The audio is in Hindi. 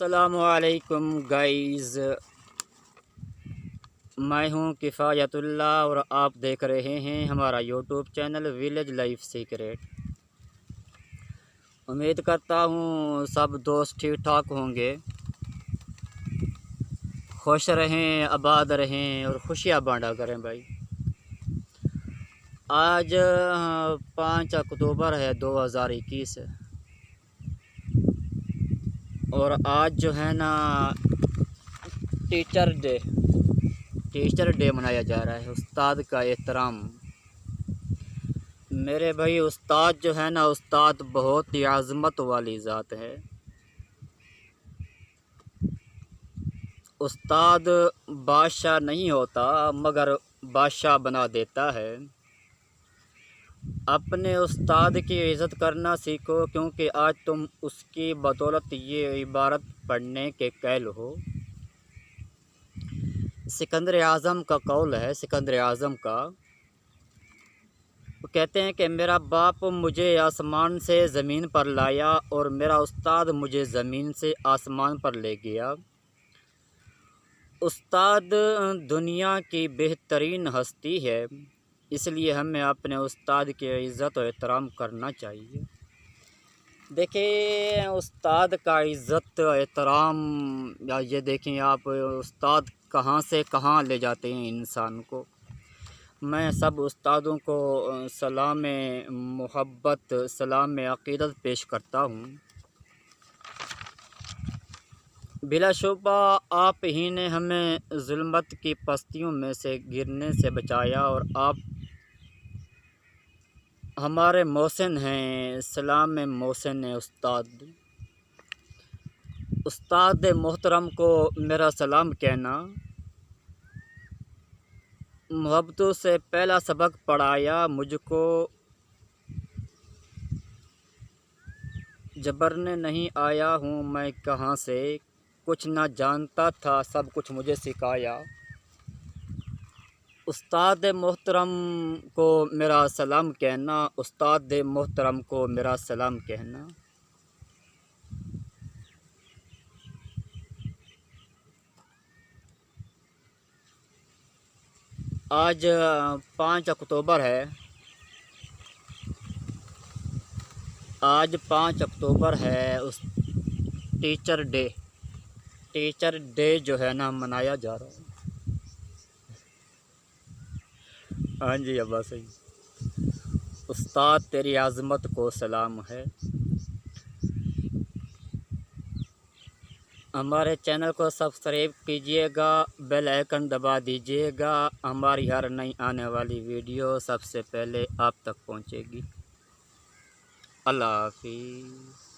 अस्सलामुअलैकुम गाइज़, मैं हूं किफ़ायतुल्लाह और आप देख रहे हैं हमारा YouTube channel village life secret. उम्मीद करता हूं सब दोस्त ठीक ठाक होंगे, खुश रहें, आबाद रहें और खुशियां बांटा करें। भाई आज 5 अक्टूबर है 2021 और आज जो है ना टीचर डे मनाया जा रहा है। उस्ताद का एहतराम। मेरे भाई उस्ताद जो है ना, उस्ताद बहुत ही आज़मत वाली ज़ात है। उस्ताद बादशाह नहीं होता मगर बादशाह बना देता है। अपने उस्ताद की इज़्ज़त करना सीखो, क्योंकि आज तुम उसकी बदौलत ये इबारत पढ़ने के कैल हो। सिकंदर आज़म का कौल है, सिकंदर आज़म का। वो कहते हैं कि मेरा बाप मुझे आसमान से ज़मीन पर लाया और मेरा उस्ताद मुझे ज़मीन से आसमान पर ले गया। उस्ताद दुनिया की बेहतरीन हस्ती है, इसलिए हमें अपने उस्ताद की इज़्ज़त और एहतराम करना चाहिए। देखिए उस्ताद का इज़्ज़त एहतराम, या ये देखें आप उस्ताद कहाँ से कहाँ ले जाते हैं इंसान को। मैं सब उस्तादों को सलाम मोहब्बत, सलाम अक़ीदत पेश करता हूँ। बिलाशुबा आप ही ने हमें ज़ुल्मत की पस्तियों में से गिरने से बचाया और आप हमारे मोहसिन हैं। सलाम मोहसिन उस्ताद। उस्ताद मोहतरम को मेरा सलाम कहना। मोहब्बतों से पहला सबक पढ़ाया मुझको, जबरने नहीं आया हूँ मैं कहाँ से। कुछ ना जानता था सब कुछ मुझे सिखाया। उस्ताद मोहतरम को मेरा सलाम कहना, उस्ताद मोहतरम को मेरा सलाम कहना। आज 5 अक्टूबर है। आज 5 अक्टूबर है उस टीचर डे जो है ना मनाया जा रहा है। हाँ जी अब्बा सही। उस्ताद तेरी आज़मत को सलाम है। हमारे चैनल को सब्सक्राइब कीजिएगा, बेल आइकन दबा दीजिएगा। हमारी हर नई आने वाली वीडियो सबसे पहले आप तक पहुंचेगी। अल्लाह हाफिज़।